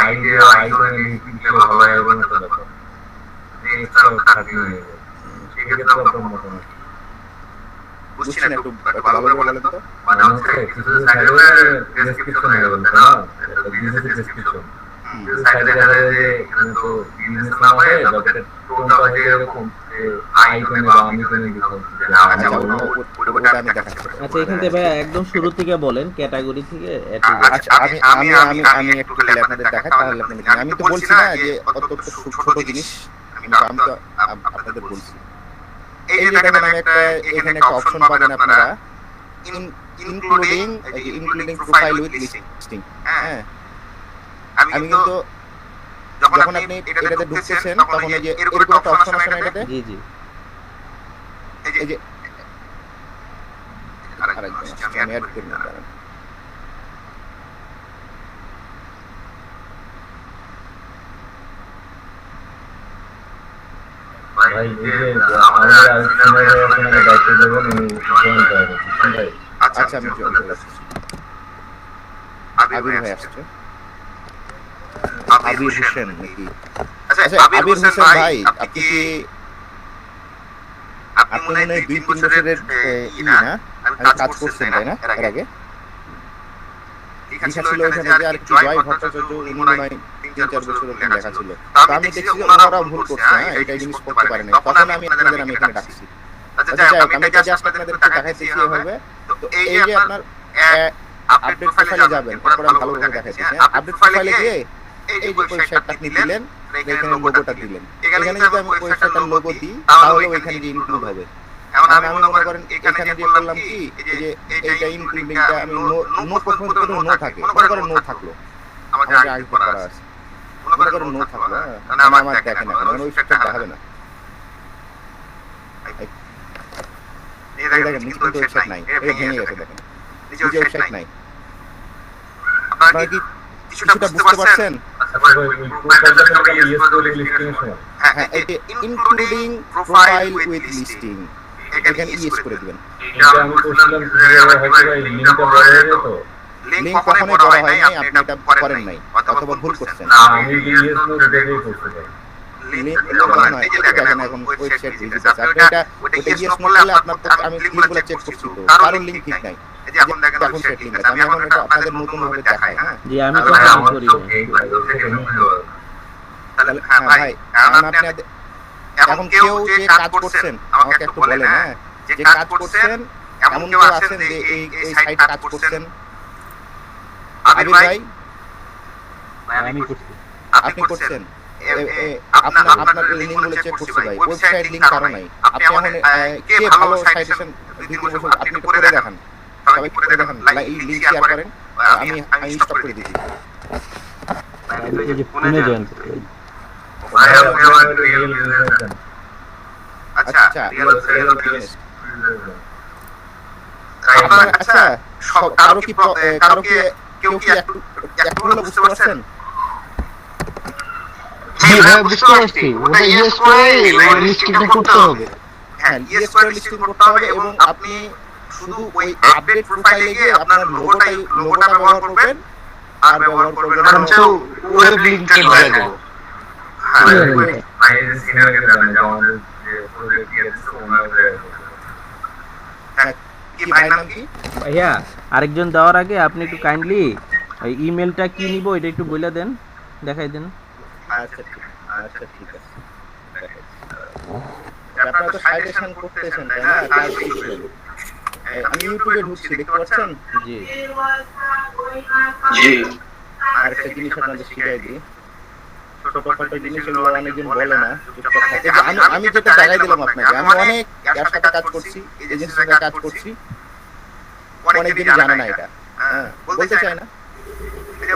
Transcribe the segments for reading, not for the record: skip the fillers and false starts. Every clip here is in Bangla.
আইডিয়া লিখলে ভালো হয় এবং এক্সট্রা থাকবে সেক্ষেত্রে আপনার মতামত বুঝছি না, একটু ভালো করে বলেন তো। মানে হচ্ছে কিছু সাইডে ডেসক্রিপশন হয়ে গেল তাই না, বিজনেস ডেসক্রিপশন সাইডে দেখা যায় যে এখানে তো বিজনেস নাম হয় বাট টোনটা হয় এরকম যে আইকনে বা আমিকনে লিখা হচ্ছে। আচ্ছা ওটা আমি দেখাচ্ছি। আচ্ছা এখান থেকে ভাই একদম শুরু থেকে বলেন, ক্যাটাগরি থেকে আচ্ছা আমি একটু খালি আপনাদের দেখাই, তাহলে আপনি লিখেন। আমি তো বলছি না যে অত ছোট জিনিস, আমি তো আপনাদের বলছি। এই যে দেখেন আমি একটা এখানে একটা অপশন পাবেন আপনারা, ইনক্লুডিং প্রোফাইল উইথ লিস্টিং। হ্যাঁ, আমি কিন্তু যখন আপনি এটাতে ঢুকতেছেন তখন এই যে এরকম একটা অপশন আসে না এটাতে, জি জি এই যে আরেকজন আমি অ্যাড করি না, দাঁড়ান। ভাই যে আমাদের আলোচনার ওখানে দায়িত্ব দেবেন উনি জয়েন করবেন ভাই। আচ্ছা আমি জয়েন করছি। আবির ভাই আসছে, আবির হোসেন নাকি? আচ্ছা আবির হোসেন ভাই, আপনি মনে হয় 2-3 বছরের না আমি কাজ করছেন তাই না? এর আগে লেখা ছিল ওখানে যে আর কি জয় ভট্টাচার্য, উনি মনে হয় 3-4 বছরের লেখা ছিল। তো আমি দেখছি যে ওনারা ভুল করছে, হ্যাঁ এটা জিনিস করতে পারে না। তখন আমি এখানে ডাকছি। আচ্ছা যাই হোক, আমি এটা জাস্ট আপনাদের দেখাইতেছি এভাবে। তো এই যে আপনার আপডেট প্রোফাইলে যাবেন, তারপর আমি ভালোভাবে দেখাইতেছি। আপডেট প্রোফাইলে গিয়ে এই যে ওয়েবসাইটটা আপনি দিলেন, এখানে লোগোটা দিলেন। এখানে যদি আমি ওয়েবসাইটটার লোগো দিই তাহলে ওইখানে যে ইনক্লুড হবে। এখন আমি মনে করেন এখানে যে করলাম কি, এই যে এইটা ইনক্লুডিংটা আমি নো প্রথমে নো থাকে, মনে করেন নো থাকলো, আমাদের আগে করা আছে, মনে করেন নো থাকলো, মানে আমার দেখেন না, মানে ওয়েবসাইটটা দেখাবে না। এই দেখেন নিচে কিন্তু ওয়েবসাইট নাই, এটা ভেঙে গেছে, দেখেন নিচে ওয়েবসাইট নাই। আপনারা কি কিছুটা বুঝতে পারছেন? হ্যাঁ হ্যাঁ, এই যে ইনক্লুডিং প্রোফাইল উইথ লিস্টিং, এখানে ইয়েস করে দিবেন। এটা আমি বলছিলাম যে হয়তো এই লিংকটা বড় হয়ে যেত, লিংক কখনোই বড় হয় নাই, আপনি এটা করেন নাই অথবা ভুল করছেন। না আমি ইয়েস নো দেখেই করতে চাই। লিংক বড় নয়, এই যে দেখেন এখন ওয়েবসাইট ভিজিট আছে, আপনি এটা ইয়েস নো করলে আপনার আমি লিংকগুলো চেক করছি তো কারণ লিংক ঠিক নাই। এই যে এখন দেখেন ওয়েবসাইট লিংক আছে, আমি এখন এটা আপনাদের নতুন ভাবে দেখাই। হ্যাঁ জি আমি তো কাজ করি না। তাহলে হ্যাঁ ভাই, আপনি এখন কেউ যে কাজ করছেন আমাকে একটু বলেন, হ্যাঁ যে কাজ করছেন এমন কেউ আছেন যে এই সাইটে কাজ করছেন? আবির ভাই আমি করছি। আপনি করছেন, আপনার লিংকগুলো চেক করছি ভাই, ওয়েবসাইট লিংক কারো নাই। আপনি এখন কে ভালো সাইটেশন 2-3 বছর আপনি করে দেখান, সবাই করে দেখান, লিংক শেয়ার করেন, আমি স্টপ করে দিচ্ছি। এই যে ফোনে জয়েন করতে আচ্ছা রিয়েল বিজনেস। আচ্ছা সব কারো কি কেউ কি একটু হলো বুঝতে পারছেন? জি ভাই বুঝতে পারছি, ওটা ইয়েস করে লিস্টিংটা করতে হবে। হ্যাঁ ইয়েস করে লিস্টিং করতে হবে, এবং আপনি শুধু ওই আপডেট প্রোফাইলে গিয়ে আপনার লোগোটা ব্যবহার করবেন, আর ব্যবহার করবেন হচ্ছে ওয়েব লিংকটা দিয়ে দেব। ভাই যে সিনিয়রকে জানেন যে আমাদের যে প্রজেক্ট আছে ওনাদের কি ভাই নাম কি? ভাইয়া আরেকজন দেওয়ার আগে আপনি একটু কাইন্ডলি ওই ইমেলটা কি নিব এটা একটু বলে দেন, দেখাই দেন। আচ্ছা ঠিক আছে। আপনারা তো সাজেশন করতেছেন তাই না? কাজ করছেন। আমি ইউটিউবে ঢুকছি, দেখতে পাচ্ছেন? জি জি আর একটা জিনিস আপনাদের শিখাই দিই, ছোটখাটো জিনিসগুলো অনেকজন বলে না, আমি যেটা দেখাই দিলাম আপনাকে, আমি অনেক এর সাথে কাজ করছি, এজেন্সির সাথে কাজ করছি, অনেকেই জানে না এটা, হ্যাঁ বলতে চায় না।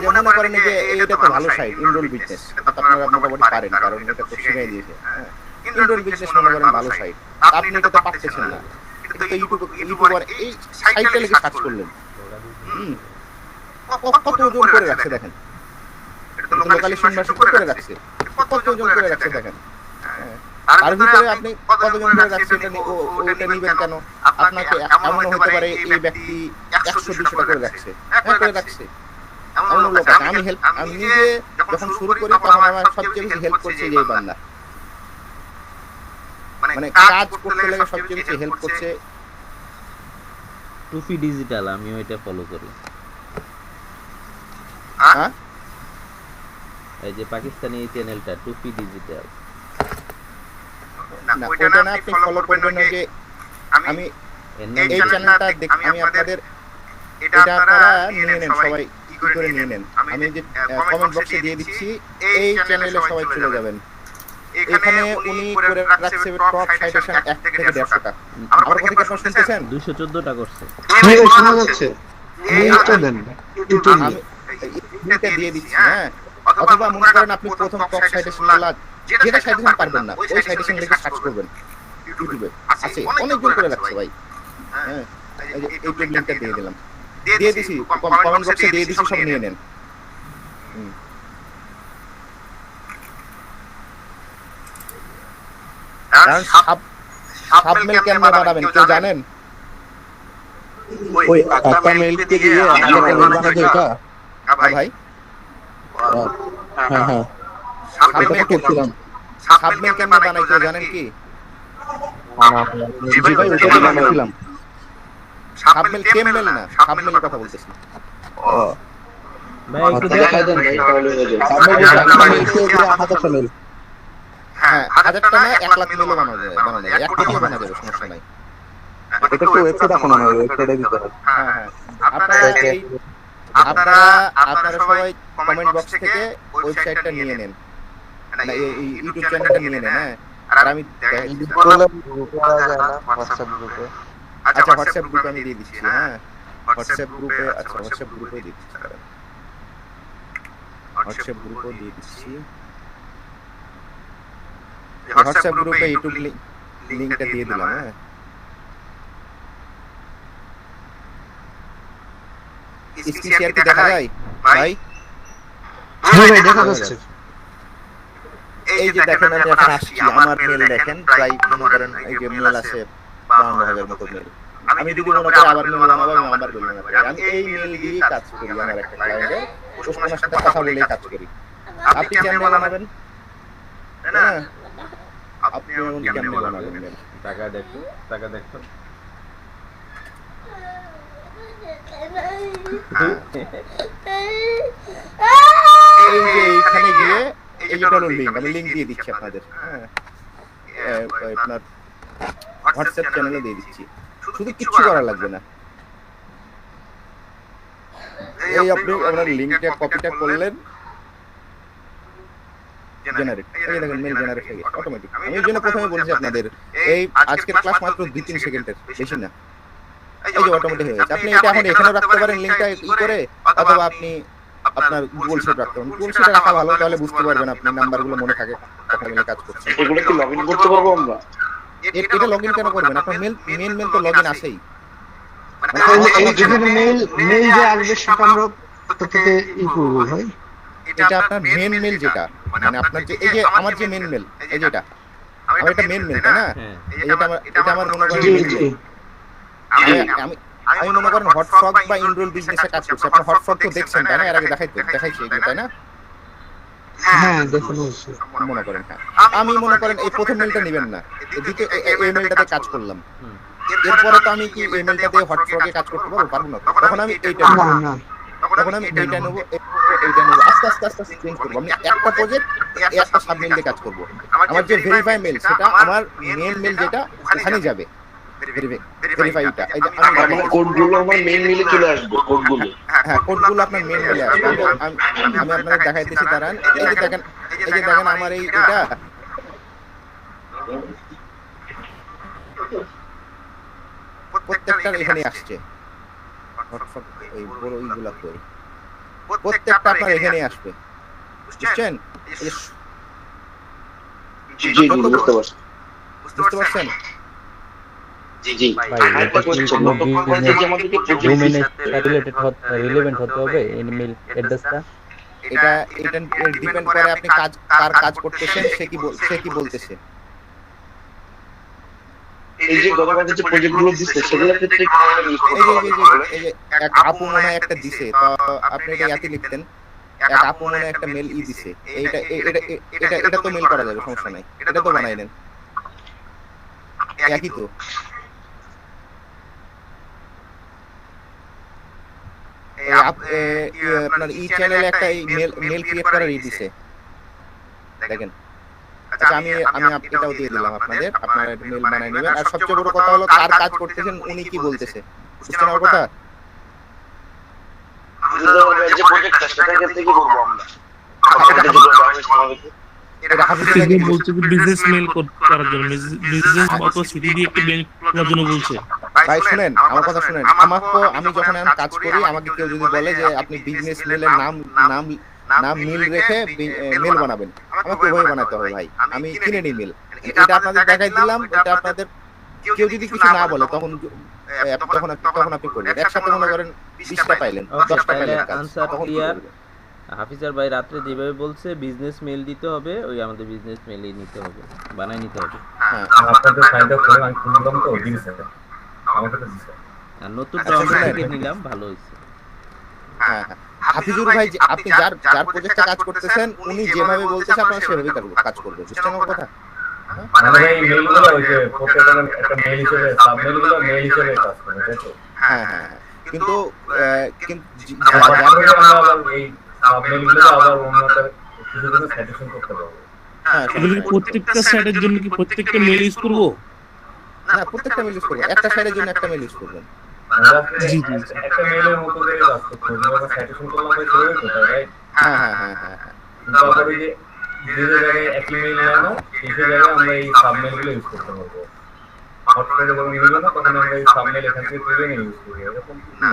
মনে করেন যে এটা তো ভালো সাইট, ইনরোল বিজনেস, আপনারা মোটামুটি পারেন কারণ এটা তো শিখাই দিয়েছে। হ্যাঁ ইনরোল বিজনেস মনে করেন ভালো সাইট, আপনি এটা তো পারতেছেন না, কিন্তু ইউটিউবার এই সাইটটা লিখে সার্চ করলেন, কত ওজন করে রাখছে দেখেন, এটা তো লোকালি শুনবাসী করে রাখছে, কত ওজন করে রাখছে দেখেন। তার ভিতরে আপনি কতজন করে রাখছেন, ওটা নিবেন কেন? আপনাকে এমন হতে পারে এই ব্যক্তি 100-200 টাকা করে রাখছে, হ্যাঁ করে রাখছে, আমি নিজে যখন শুরু করি তখন আমার সবচেয়ে বেশি হেল্প করছে যে এই বান্দা, মানে কাজ করতে লাগে সবচেয়ে বেশি হেল্প করছে। টুফি ডিজিটাল, আমিও এটা ফলো করি। হ্যাঁ এই যে পাকিস্তানি এই চ্যানেলটা টুফি ডিজিটাল, না ওটা না, আপনি ফলো করবেন না যে আমি এর নাম এই চ্যানেলটা আমি আপনাদের এটা আপনারা নিয়ে নেন, সবাই কি করে নিয়ে নেন। আমি যে কমেন্ট বক্সে দিয়ে দিচ্ছি, এই চ্যানেলে সবাই চলে যাবেন। এখানে উনি করে রাখছে টপ সাইটেশন 1 থেকে 150 টাকা। আমার কথা কি আপনারা শুনতেছেন? 214টা করছে। শোনা যাচ্ছে, লিংকটা দেন টিউটোরিয়াল। আমি লিংকটা দিয়ে দিচ্ছি। হ্যাঁ, অথবা মনে করেন আপনি প্রথম টপ সাইটেশনগুলো যেটা সাইটেশন পারবেন না ওই সাইটেশন লিখে সার্চ করবেন ইউটিউবে, আছে অনেকজন করে রাখছে ভাই। হ্যাঁ, এই যে এই লিংকটা দিয়ে দিলাম, দিয়ে দিছি, কমেন্ট বক্সে দিয়ে দিছি, সব নিয়ে নেন। কারণ সাবমেল কেমনে বানাবেন কেউ জানেন? ওই একটা মেইলকে দিয়ে একটা মেইল বানাতে এটা। হ্যাঁ ভাই, হ্যাঁ হ্যাঁ, সাবমেল করছিলাম। সাবমেল কেমনে বানাই কেউ জানেন কি? জি ভাই, ওটা বানাইছিলাম। সাবমেল কেমমেল না, সাবমেলের কথা বলতেছি। ও ভাই একটু দেখাই দেন ভাই, তাহলে হয়ে যাবে। সাবমেল একটা মেইলকে দিয়ে 1000টা মেইল। হ্যাঁ, 1000টা না 1 লাখ মেলও বানানো যায়, 1 কোটিও বানানো যাবে, সমস্যা নাই। এটা তো ওয়েবসাইট এখন না, ওয়েবসাইটে দিতে হবে। হ্যাঁ হ্যাঁ, আপনারা সবাই কমেন্ট বক্স থেকে ওয়েবসাইটটা নিয়ে নেন, মানে এই ইউটিউব চ্যানেলটা নিয়ে নেন। হ্যাঁ, আর আমি হোয়াটসঅ্যাপ গ্রুপে আচ্ছা হোয়াটসঅ্যাপ গ্রুপে আমি দিয়ে দিচ্ছি। হ্যাঁ, হোয়াটসঅ্যাপ গ্রুপে, আচ্ছা হোয়াটসঅ্যাপ গ্রুপে দিয়ে দিচ্ছি, হোয়াটসঅ্যাপ গ্রুপে দিয়ে দিচ্ছি। হোয়াটসঅ্যাপ গ্রুপে ইউটিউব লিংকটা দিয়ে দিলাম। হ্যাঁ, স্ক্রিন শেয়ার কি দেখা যায় ভাই? হ্যাঁ ভাই, দেখা যাচ্ছে। এই যে দেখেন আমি এখন আসছি, আমার মেল দেখেন প্রায় মনে করেন এই যে মেল আছে 52,000 মতো মেল। আমি যদি মনে করি আবার মেল বানাবো, আমি আবার মেল বানাবো। আমি এই মেল দিয়ে কাজ করি, আমার একটা ক্লায়েন্টের ওনার সাথে কথা বলেই কাজ করি। আপনি কেমনে বানাবেন? হ্যাঁ, আপনি কেমনে বানাবেন মেল? টাকা দেখো, টাকা দেখো। এই যে এইখানে গিয়ে এই যেটা হলো লিংক, আমি লিংক দিয়ে দিচ্ছি আপনাদের। হ্যাঁ, আপনার হোয়াটসঅ্যাপ চ্যানেলে দিয়ে দিচ্ছি, শুধু কিচ্ছু করা লাগবে না। এই আপনি আপনার লিংকটা কপিটা করলেন, জেনারেট, এই দেখেন মেল জেনারেট হয়ে গেছে অটোমেটিক। আমি এই জন্য প্রথমে বলেছি আপনাদের এই আজকের ক্লাস মাত্র 2-3 সেকেন্ডের, বেশি না। এই যে অটোমেটিক হয়ে গেছে। আপনি এটা এখন এখানেও রাখতে পারেন লিংকটা ই করে, অথবা আপনি আপনার গুগল শিট রাখতে পারেন। গুগল শিটে রাখা ভালো, তাহলে বুঝতে পারবেন আপনি নাম্বারগুলো মনে থাকে কখন মিলে কাজ করছে। এগুলো কি লগইন করতে পারবো আমরা? এটা লগইন কেন করবেন? আপনার মেন মেল তো লগইন আছেই। এই যেখানে মেইল যে আসবে সেটা আমরা থেকে ই করবো ভাই। এটা আপনার মেন মেল যেটা, মানে আপনার যে এই যে আমার যে মেন মেল, এই যেটা আমার এটা মেন মেল, তাই না? এটা আমার মনে করেন আমি মনে করেন হটফ্রগ বা ইনরোল বিজনেসে কাজ করছি। আপনি হটফ্রগ তো দেখছেন তাই না? এর আগে দেখাইছি এগুলো, তাই না? হ্যাঁ দেখুন অবশ্যই। মনে করেন, হ্যাঁ আমি মনে করেন এই প্রথম মেলটা নেবেন না, দ্বিতীয় এই মেলটাতে কাজ করলাম। এরপরে তো আমি কি এই মেলটাতে হটফ্রগে কাজ করতে পারবো না? তখন আমি এইটা না না, তখন আমি এইটা নেবো, এইটা নেবো, আস্তে আস্তে আস্তে আস্তে চেঞ্জ করবো। আমি একটা প্রজেক্ট একটা সাব মেল দিয়ে কাজ করবো। আমার যে ভেরিফাই মেল সেটা আমার মেন মেল যেটা ওখানে যাবে, ভেরিফাইটা। এই যে আমি কোডগুলো আমার মেইল মেইলে চলে আসবে, কোডগুলো। হ্যাঁ, কোডগুলো আপনার মেন মেলে আসবে। আমি আপনাদের দেখাইতেছি, দাঁড়ান। এই যে দেখেন আমার এই এটা প্রত্যেকটার এখানে আসছে, এই বড় ওইগুলা কই, প্রত্যেকটা আপনার এখানে আসবে, বুঝছেন? জি জি, বুঝতে পারছি। বুঝতে পারছেন? জি জি ভাই এটা কি রিলেভেন্ট হতে হবে ইমেল অ্যাড্রেসটা? এটা ডিপেন্ড করে আপনি কার কাজ করতেছেন, সে কি বলতেছে। এই যে গতকালকে যে প্রজেক্টগুলো দিচ্ছে সেগুলোর ক্ষেত্রে এই যে এক আপু মনে হয় একটা দিছে, তো আপনি এটা ইয়াতে লিখতেন, এক আপু মনে হয় একটা মেল দিছে, এটা তো মেল করা যাবে, সমস্যা নাই, এটা তো বানাই নেন, একই তো। আপনার ই চ্যানেলে একটা মেল ক্রিয়েট করার দিছে, দেখেন। আচ্ছা আমি এটাও দিয়ে দিলাম আপনাদের, আপনারা মেল বানাই নেবেন। আর সবচেয়ে বড় কথা হলো কার কাজ করতেছেন উনি কি বলতেছে, বুঝছেন আমার কথা? যে প্রজেক্টটা সেটা ক্ষেত্রে কি করবো আমরা? এটা হাফিজুর তিনি বলছে যে বিজনেস মেইল করার জন্য, বিজনেস অথবা সিটি দিয়ে একটা মেইল করার জন্য বলছে। ভাই শুনেন আমার কথা শুনেন, আমি যখন কাজ করি আমাকে কেউ যদি বলে যে আপনি বিজনেস মেলের নাম মিল রেখে মেল বানাবেন, আমাকে ওইভাবে বানাতে হবে ভাই, আমি কিনে নিই মেল। এটা আপনাদের দেখাই দিলাম, এটা আপনাদের কেউ যদি কিছু না বলে তখন আপনি করবেন। একসাথে মনে করেন 20টা পাইলেন, 10টা পাইলেন, আনসার তখন ক্লিয়ার। হাফিজার ভাই রাত্রে যেভাবে বলছে বিজনেস মেল দিতে হবে, ওই আমাদের বিজনেস মেলই নিতে হবে, বানাই নিতে হবে। হ্যাঁ আপনাদের সাইনটা করে আমি খুললাম তো দিয়েছে, আমাকে তো দিয়েছে। আর নতুন আচ্ছা, আমরা শুনেন। থেকে নিলাম, ভালো হয়েছে। হ্যাঁ হাফিজুর ভাই আপনি যার প্রজেক্টে কাজ করতেছেন উনি যেভাবে বলতেছে আপনারা সেভাবেই কাজ করবেন, বুঝছেন আমার কথা? মানে ভাই মেইলগুলো ওই যে প্রত্যেকটা একটা মেইল হিসেবে সাবমেইলগুলো মেইল হিসেবে কাজ করে, তাই তো? হ্যাঁ কিন্তু আবার আমরা আবার এই সাবমেইলগুলো আবার অন্যটা কিছু কিছু সাজেশন করতে পারবো। এগুলো কি প্রত্যেকটা সাইটের জন্য কি প্রত্যেকটা মেইল ইউজ করব? না প্রত্যেকটা মেল ইউজ করবেন, একটা সাইডের জন্য একটা মেল ইউজ করবেন। জি। একটা মেইলের মতো করে কাজ করতে হবে, আমরা সাজেশন করলাম ভাই চলে যেত, তাই? হ্যাঁ কিন্তু আবার ওই যে যে জায়গায় একই মেইল নেয় না সেই জায়গায় আমরা এই সাবমেইলগুলো ইউজ করতে পারবো। হটস্পটে যখন মেইল না তখন আমরা এই সাবমেইল এখান থেকে তুলে নিয়ে ইউজ করি, এরকম? না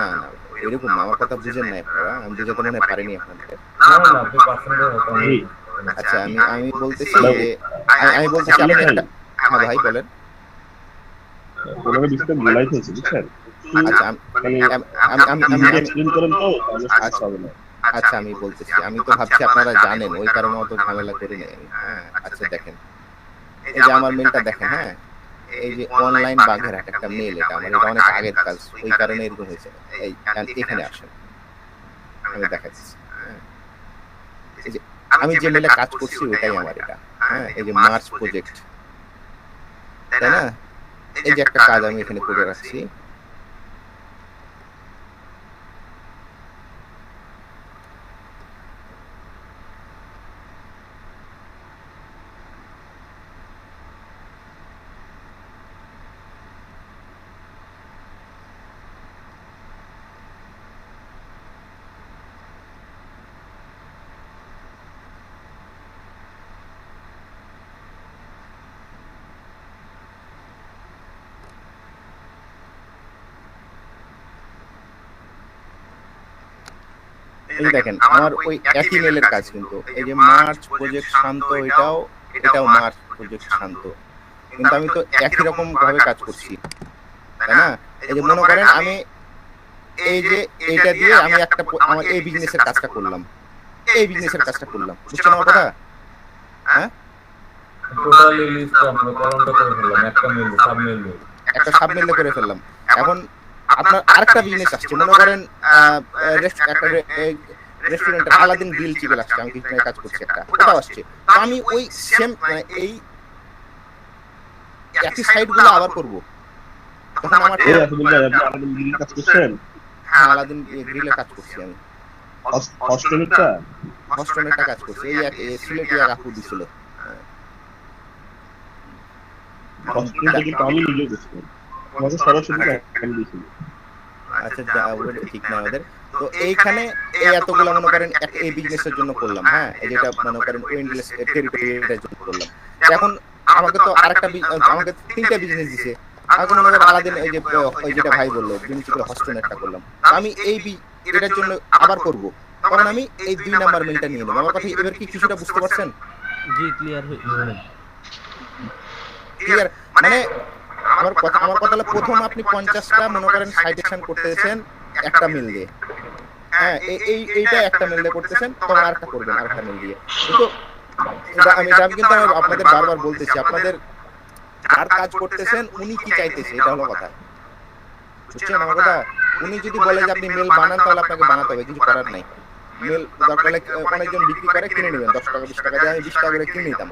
এরকম না, আমার কথা বুঝেন নাই আপনারা, আমি বুঝাতে মনে হয় পারিনি আপনাদের। না আপনি পার্সেন্টেজ আচ্ছা আমি বলতেছি যে আমি বলতেছি আপনি একটা, হ্যাঁ ভাই বলেন। ওনারা বিষয়টা গোলাই হয়েছে বুঝছেন। আচ্ছা আমি এক্সপ্লেইন করেন তো তাহলে সমস্যা হবে না। আচ্ছা আমি বলতেছি, আমি তো ভাবছি আপনারা জানেন ওই কারণে অত ঝামেলা করি নাই আমি। হ্যাঁ আচ্ছা দেখেন, এই যে আমার মেলটা দেখেন, হ্যাঁ এই যে অনলাইন বাঘেরহাট একটা মেল, এটা আমার এটা অনেক আগের কাজ, ওই কারণে এরকম হয়েছে। এই এখানে আসেন আমি দেখাচ্ছি। হ্যাঁ এই যে আমি যে মেলে কাজ করছি ওটাই আমার এটা। হ্যাঁ এই যে মার্চ প্রজেক্ট, তাই না? এই যে একটা কাজ আমি এখানে করে রাখছি, এই দেখেন আমার ওই একই মেলের কাজ, কিন্তু এই যে মার্চ প্রজেক্ট শান্ত, এটাও মার্চ প্রজেক্ট শান্ত, কিন্তু আমি তো একই রকম ভাবে কাজ করছি, তাই না? এই যে মনে করেন আমি এই যে এইটা দিয়ে আমি একটা আমার এই বিজনেসের কাজটা করলাম, বুঝছেন আমার কথা? হ্যাঁ টোটালি লিস্ট আমরা কলমটা করে ফেললাম, একটা মেইল সাবমেইল দিয়ে। একটা সাবমেইল করে ফেললাম। এখন আপনার আরেকটা বিজনেস আসছে, মনে করেন রেস্টুরেন্টের আলাদিন গ্রিল চিকেন আসছে, আমি কিছু কাজ করছি একটা, ওটাও আসছে। তো আমি ওই সেম এই একই সাইটগুলো আবার করব, তখন আমার এই আসলে আপনি আমাদের মিল কাজ করছেন, হ্যাঁ আলাদিন গ্রিলের কাজ করছি আমি, হস্টেলেরটা হস্টেলেরটা কাজ করছি, এই এক সিলেটি এক আপু দিছিল। হস্টেলটা কিন্তু আমি নিজে করছি, আমাকে সরাসরি টাকা দিয়েছিল। আচ্ছা ঠিক না ওদের। তো এইখানে এই এতগুলো মনে করেন এই বিজনেসের জন্য করলাম, হ্যাঁ এই যেটা মনে করেন উইন্ডলেস টেরিটরির জন্য করলাম। এখন আমাকে তো আরেকটা আমাকে 3টা বিজনেস দিছে, আমাকে মনে করেন আলাদিন এই যে ওই যেটা ভাই বললো বিজনেস করে হস্টেল একটা করলাম, আমি এই এটার জন্য আবার করব, তখন আমি এই 2 নাম্বার মেলটা নিয়ে নেব। আমার কথা এবার কি কিছুটা বুঝতে পারছেন? জি ক্লিয়ার হয়েছে। ক্লিয়ার মানে আমার কথা হলো প্রথম আপনি 50টা মনে করেন সাইটেশন করতেছেন একটা মেল দিয়ে, হ্যাঁ এইটা একটা মেল দিয়ে করতেছেন, তখন আরেকটা করবেন আরেকটা মেল দিয়ে। কিন্তু আমি কিন্তু আপনাদের বারবার বলতেছি, আপনাদের আর কাজ করতেছেন উনি কি চাইতেছে এটা হলো কথা, বুঝছেন আমার কথা? উনি যদি বলে যে আপনি মেল বানান তাহলে আপনাকে বানাতে হবে, কিছু করার নাই। মেল দরকার হলে অনেকজন বিক্রি করে কিনে নেবেন 10 টাকা 20 টাকা দিয়ে, আমি 20 টাকা করে কিনে নিতাম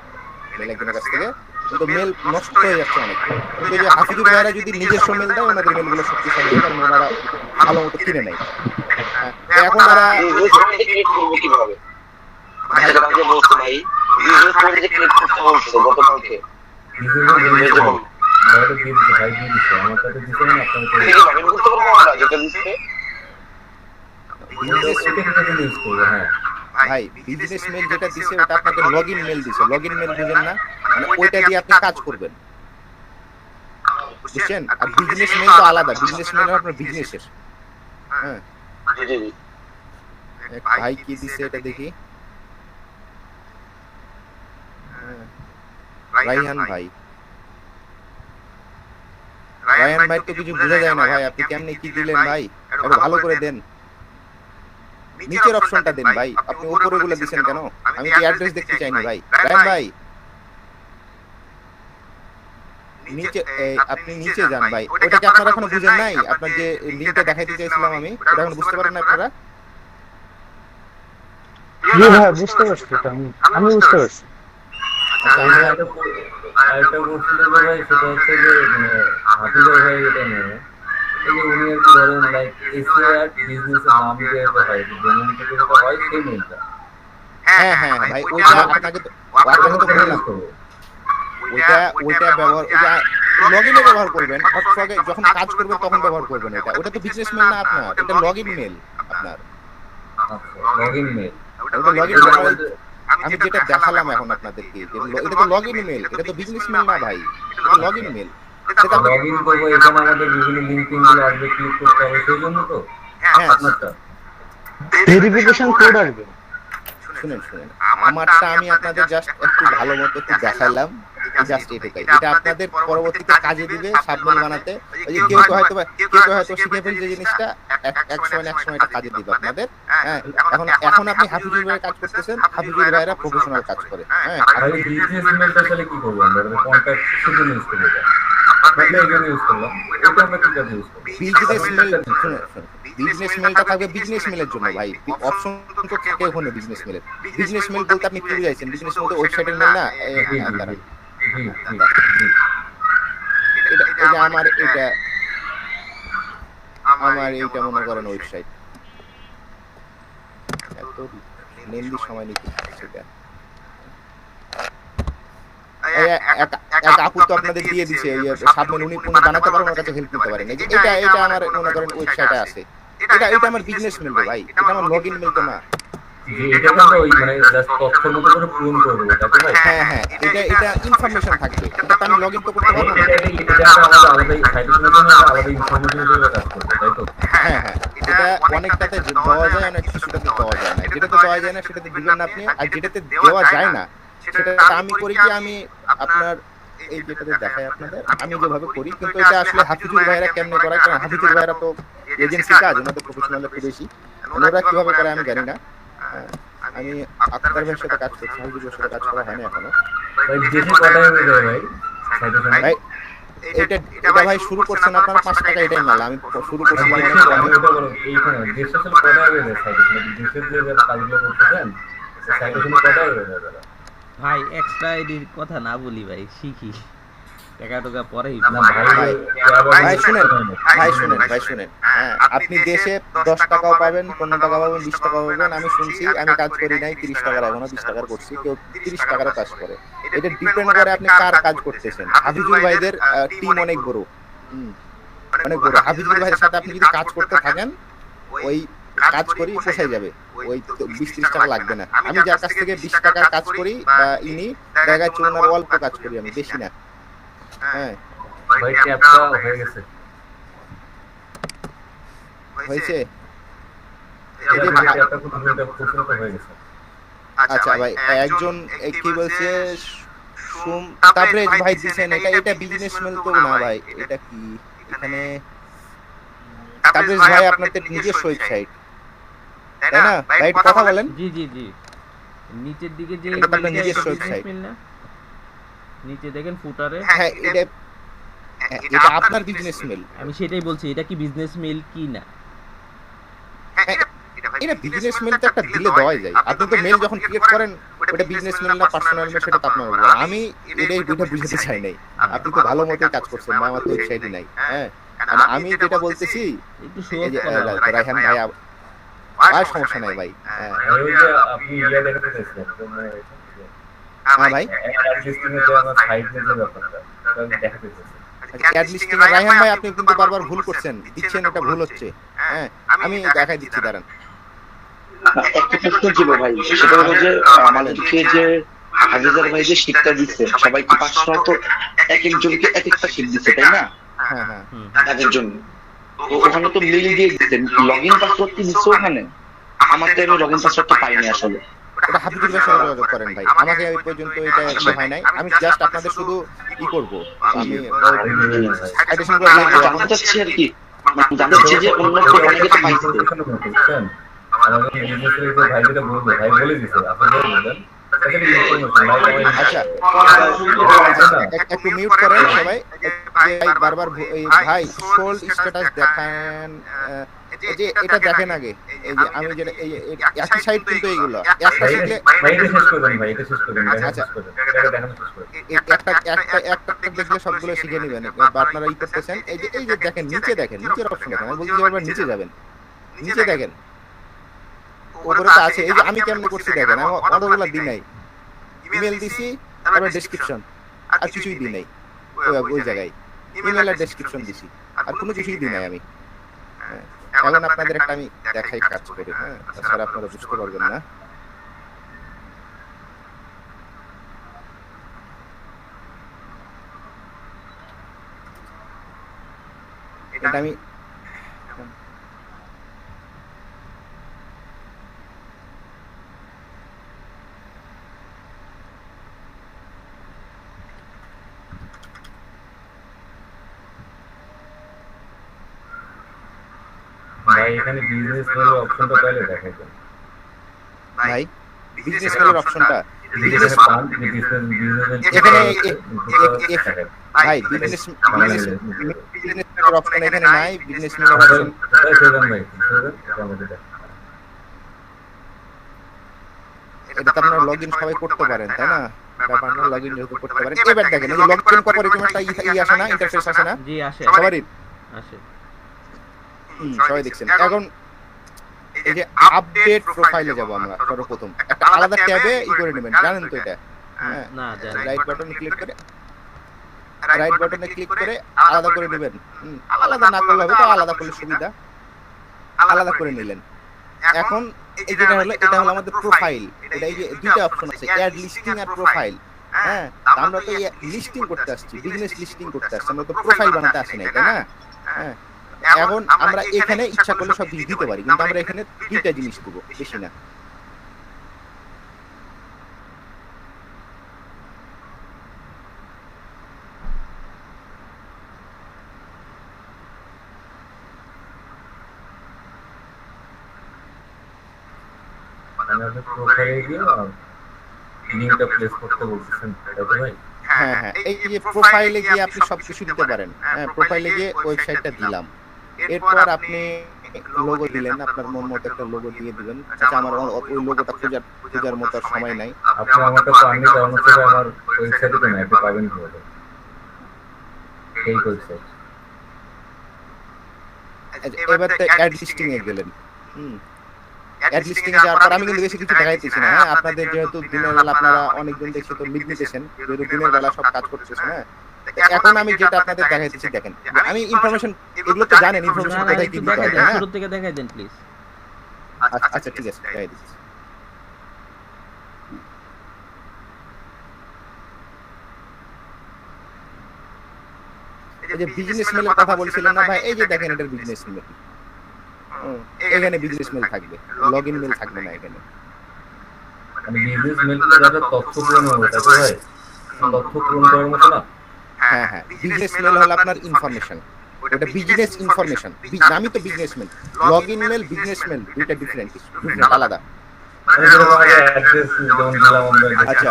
মেল একজনের কাছ থেকে, কিন্তু মেল নষ্ট হয়ে যাচ্ছে অনেক। কিন্তু যে হাফিজুর ভাইরা যদি নিজস্ব মেল দেয় ওনাদের মেলগুলো শক্তিশালী হয়, কারণ ওনারা ভালো মতো কিনে নেয়। এখন তারা কিভাবে ভাই বলছো ভাই বিজনেস করে যে ক্লিক করতে বলছো গতকালকে ভাই বিজনেস মেল যেটা দিছে ওটা আপনাকে লগইন মেল দিছে, লগইন মেল বুঝেন না, মানে ওইটা দিয়ে আপনি কাজ করবেন, বুঝছেন? আর বিজনেস মেল তো আলাদা, বিজনেস মেল আপনার বিজনেসের। হ্যাঁ ভাই কি দিছে এটা দেখি, রাইহান ভাই, রাইহান ভাই তো কিছু বোঝা যায় না ভাই, আপনি কেমনে কি দিলেন ভাই, একটু ভালো করে দেন, নিচের অপশনটা দেন ভাই, আপনি উপরে গুলো দিবেন কেন? আমি কি অ্যাড্রেস দেখতে চাইনি ভাই। রাইহান ভাই নিচে, আপনি নিচে যান ভাই, ওটা কি আপনারা এখনো বুঝেন নাই? আপনার যে লিংকটা দেখাইতে চাইছিলাম আমি, ওটা এখন বুঝতে পারেন না আপনারা? জি ভাই বুঝতে পারছি, আমি বুঝতে পারছি। আরেকটা কোশ্চেন ভাই, সেটা হচ্ছে যে মানে হাফিজুর ভাই এটা নিয়ে এই যে উনি একটু ধরেন লাইক এসিআর বিজনেসের নাম দিয়ে হয় ডোমেইন থেকে যেটা হয় সেই মেইলটা। হ্যাঁ হ্যাঁ ভাই, ওইটা আপনাকে তো বললাম, ওইটা ব্যবহার, ওইটা লগইনে ব্যবহার করবেন, হটস্পটে যখন কাজ করবেন তখন ব্যবহার করবেন। ওটা তো বিজনেস মেল না আপনার, এটা লগইন মেল আপনার। লগইন মেল, ওটা লগইন মেল আমি যেটা দেখালাম এখন আপনাদেরকে, এটা তো লগইন মেল, এটা তো বিজনেস মেল না ভাই, এটা লগইন মেল। সেটা লগইন করব, এখানে আমাদের বিভিন্ন লিংক গুলো আসবে, ক্লিক করতে হবে, সেই জন্য তো। হ্যাঁ আপনারটা ভেরিফিকেশন কোড আসবে। শুনেন আমারটা আমি আপনাদের জাস্ট একটু ভালো মতো একটু দেখাইলাম, জাস্ট এটুকুই। এটা আপনাদের পরবর্তীতে কাজে দিবে সাবমেল বানাতে। ওই যে কেউ হয়তো শিখে ফেলছে জিনিসটা, এক সময় এটা কাজে দিবে আপনাদের। হ্যাঁ এখন আপনি হাফিজুর ভাইয়ের কাজ করতেছেন, হাফিজুর ভাইয়েরা প্রফেশনাল কাজ করে। হ্যাঁ আর এই বিজনেস মেলটা আসলে কি করব আমরা? কন্টাক্ট শুধু ইউজ করব, আমরা এখানে ইউজ করলাম, এটা আমরা কি কাজে ইউজ করব? বিজনেস মেল, বিজনেস মেলটা থাকবে বিজনেস মেলের জন্য ভাই, অপশন তো থাকে ওখানে বিজনেস মেলের। বিজনেস মেল বলতে আপনি কি বুঝাইছেন? বিজনেস মেল তো ওয়েবসাইটের মেল না। এটা আমার এইটা মনে করেন ওয়েবসাইট, এত লেন্দি সময় নিতে সেটা। এক আপু তো আপনাদের দিয়ে দিছে সাবমেল, উনি বানাতে পারেন, ওর কাছে হেল্প নিতে পারেন। এই যে এটা আমার মনে করেন ওয়েবসাইটে আছে, এটা আমার বিজনেস মেল ভাই, এটা আমার লগইন মেল তো না। এটা আমরা ওই মানে জাস্ট তথ্যের মতো করে পূরণ করে দেবো, তাই তো ভাই? হ্যাঁ এটা ইনফরমেশন থাকবে, এটা আমি লগইন তো করতে পারবো। এটা আমাদের আলাদা সাইটের জন্য আলাদা ইনফরমেশন হিসেবে কাজ করবে, তাই তো? হ্যাঁ এটা অনেকটাতে দেওয়া যায়, অনেক কিছুটাতে দেওয়া যায় না। যেটাতে দেওয়া যায় না সেটাতে দিবেন না আপনি, আর যেটাতে দেওয়া যায় না সেটা আমি করি কি, আমি আপনার এই যেটাতে দেখাই আপনাদের, আমি যেভাবে করি, কিন্তু এটা আসলে হাফিজুর ভাইরা কেমনে করায়, কারণ হাফিজুর ভাইরা তো এজেন্সি কাজ, ওনাদের প্রফেশনাল একটু বেশি, ওনারা কিভাবে করে আমি জানি না। আমি আক্তার ভাইয়ের সাথে কাজ করছি, হাফিজুরের সাথে কাজ করা হয় না এখনো ভাই। বেশি কটাই হয়ে যায় ভাই ভাই, এটা ভাই শুরু করছেন আপনারা 5 টাকা, এটাই মেল আমি শুরু করছি। ভাই এক্সট্রা আইডির কথা না বলি ভাই, শিখি টাকা টাকা পরেই। ভাই শুনেন, হ্যাঁ আপনি দেশে 10 টাকাও পাবেন, 15 টাকা পাবেন, 20 টাকা পাবেন। আমি শুনছি, আমি কাজ করি নাই 30 টাকার, এখনো 20 টাকার করছি, কেউ 30 টাকারও কাজ করে। এটা ডিপেন্ড করে আপনি কার কাজ করতেছেন। হাফিজুর ভাইদের টিম অনেক বড়, হাফিজুর ভাইয়ের সাথে আপনি যদি কাজ করতে থাকেন, ওই কাজ করি পোষাই যাবে, ওই 20-30 টাকা লাগবে না। আমি যার কাছ থেকে 20 টাকার কাজ করি, ইনি জায়গায় চলনার অল্প কাজ করি, আমি বেশি না। হ্যাঁ ভাই ক্যাপটা হয়ে গেছে, হয়েছে। ক্যাপটা খুব সুন্দর হয়ে গেছে। আচ্ছা ভাই, একজন কি বলছে তাবরেজ ভাই দিছেন, এটা বিজনেস মেল তো না ভাই, এটা কি এখানে তাবরেজ ভাই আপনাদের নিজস্ব ওয়েবসাইট, তাই না ভাই? কথা বলেন। জি নিচের দিকে যে আপনাদের নিজস্ব ওয়েবসাইট, নিচে দেখেন ফুটারে। হ্যাঁ এটা আপনার বিজনেস মেল। আমি সেটাই বলছি, এটা কি বিজনেস মেল কি না? এটা বিজনেস মেল তো একটা দিলে দেওয়াই যায়। আপনি তো মেল যখন ক্রিয়েট করেন ওটা বিজনেস মেল না পার্সোনাল মেল সেটা তো আপনার ব্যাপার। আমি এটাই দুইটা বুঝাতে চাই নাই। আপনি তো ভালো মতোই কাজ করছেন ভাই, আমার তো ওয়েবসাইটই নাই। হ্যাঁ আর আমি যেটা বলতেছি একটু এই যে রায়হান ভাই আর সমস্যা নাই ভাই। হ্যাঁ ওই যে আপনি ইয়া দেখাতে চাইছিলেন হ্যাঁ ভাই অ্যাড লিস্টিং এর যে আমার সাইট এর যে ব্যাপারটা ওটা দেখাতে চাইছিলেন। অ্যাড লিস্টিং রায়হান ভাই আপনি কিন্তু বারবার ভুল করছেন, দিচ্ছেন ওটা ভুল হচ্ছে। হ্যাঁ আমি দেখাই দিচ্ছি দাঁড়ান। একটা প্রশ্ন ছিল ভাই, সেটা হলো যে আমাদেরকে যে হাফিজার ভাই যে শিক্ষা দিচ্ছে সবাইকে 500 তো এক একজনকে এক একটা শিখ দিচ্ছে তাই না? হ্যাঁ হ্যাঁ তাদের জন্য তো ওখানে তো মেল দিয়ে দিচ্ছেন, লগইন পাসওয়ার্ড কি দিচ্ছে ওখানে? আমার তো আমি লগইন পাসওয়ার্ডটা পাইনি আসলে। ওটা হাফিজুর ভাইয়ের সাথে যোগাযোগ করেন ভাই, আমাকে এই পর্যন্ত এটা এখনো হয় নাই। আমি জাস্ট আপনাদের শুধু কি করব, আমি সাইটেশন করে আমি জানতে চাচ্ছি আর কি, মানে জানতে চাচ্ছি যে অন্য কেউ অনেকে তো পাইছে। বুঝছেন আমাদের বিজনেস এর যে ভাই যেটা বলবো ভাই বলে দিছে আপনারা বলেন আচ্ছা একটু মিউট করেন সবাই। ভাই বারবার ভাই সোল্ড স্ট্যাটাস দেখান, এই যে এটা দেখেন আগে। এই যে আমি যেটা এই একই সাইট কিন্তু এইগুলো একটা শিখলে ভাইটা শেষ করে দেন, ভাইটা শেষ করে দেন, আচ্ছা এটা দেখানো শেষ করে একটা দেখলে সবগুলো শিখে নেবেন। বা আপনারা ই করতেছেন এই যে দেখেন নিচে দেখেন, নিচের অপশন দেখেন। আমি বলছি যে আবার নিচে যাবেন, নিচে দেখেন উপরে তো আছে। এই যে আমি কেমনে করছি দেখেন, আমি অর্ডারগুলো দিই নাই, ইমেল দিছি তারপর ডেসক্রিপশন আর কিছুই দিই নাই। ওই জায়গায় ইমেল আর ডেসক্রিপশন দিছি আর কোনো কিছুই দিই নাই আমি। এখন আপনাদের একটা আমি দেখাই কাজ করে, হ্যাঁ তাছাড়া আপনারা বুঝতে পারবেন না। এটা আমি ভাই এখানে বিজনেস মেল অপশনটা পাইলে দেখাই দেন ভাই বিজনেস মেলের অপশনটা বিজনেস পান বিজনেস এখানে ভাই বিজনেস মেলের অপশন এখানে নাই। বিজনেস মেলের অপশন এটা তো আপনারা লগইন সবাই করতে পারেন তাই না? আপনারা লগইন যেহেতু করতে পারেন, এবার দেখেন এই যে লগইন করার পরে এরকম একটা ই আসে না, ইন্টারফেস আসে না? জি আসে সবারই আসে। সবাই দেখছেন। এখন এই যে আপডেট প্রোফাইলে যাব আমরা সর্বপ্রথম একটা আলাদা ট্যাবে ই করে নেবেন, জানেন তো এটা? হ্যাঁ না জানি রাইট বাটনে ক্লিক করে আলাদা করে নেবেন। আলাদা না করলে হবে তো, আলাদা করলে সুবিধা, আলাদা করে নিলেন। এখন এই যেটা হলো এটা হলো আমাদের প্রোফাইল। এটা এই যে দুইটা অপশন আছে, অ্যাড লিস্টিং আর প্রোফাইল। হ্যাঁ আমরা তো লিস্টিং করতে আসছি, বিজনেস লিস্টিং করতে আসছি, আমরা তো প্রোফাইল বানাতে আসি নাই তাই না? হ্যাঁ এখন আমরা এখানে ইচ্ছা করলে সব কিছু দিতে পারি, কিন্তু আমরা এখানে দুইটা জিনিস দেবো, বেশি না। মানে আপনি প্রোফাইলে গিয়ে লিংকটা প্লেস করতে বলতেছেন এটা তো ভাই? হ্যাঁ হ্যাঁ এই যে প্রোফাইলে গিয়ে আপনি সবকিছু দিতে পারেন। হ্যাঁ প্রোফাইলে গিয়ে ওয়েবসাইটটা দিলাম, এরপর আপনি লোগো দিলেন, আপনার মন মতো একটা লোগো দিয়ে দিবেন। আচ্ছা আমার ওই লোগোটা খোঁজার মতো আর সময় নাই। আপনি আমারটা পাননি কারণ হচ্ছে আমার ওয়েবসাইটে তো না, আপনি পাবেন কিভাবে এই ওয়েবসাইট? এবার তো অ্যাড লিস্টিং এ গেলেন। অ্যাড লিস্টিং এ যাওয়ার পর আমি কিন্তু বেশি কিছু দেখাইতেছি না। হ্যাঁ আপনাদের যেহেতু দিনের বেলা আপনারা অনেকজন দেখছি তো লিড নিতেছেন, যেহেতু দিনের বেলা সব কাজ করতেছেন। হ্যাঁ এখন আমি যেটা আপনাদের দেখাইতেছি দেখেন, আমি ইনফরমেশন এগুলো তো জানেন ইনফরমেশন কোথায় কি দিতে হয়। হ্যাঁ শুরু থেকে দেখাই দেন প্লিজ। আচ্ছা ঠিক আছে দেখাই দিচ্ছি। এই যে বিজনেস মেলের কথা বলছিলেন না ভাই, এই যে দেখেন এটার বিজনেস মেল। এখানে বিজনেস মেল থাকবে, লগইন মেল থাকবে না এখানে। মানে বিজনেস মেলটা যাতে তথ্য পূরণ হবে তাই তো ভাই? তথ্য পূরণ করার মতো না? হ্যাঁ হ্যাঁ বিজনেস মেল হলো আপনার ইনফরমেশন, ওটা বিজনেস ইনফরমেশন। আমি তো business mail, login mail business mail দুইটা ডিফারেন্ট আলাদা। আচ্ছা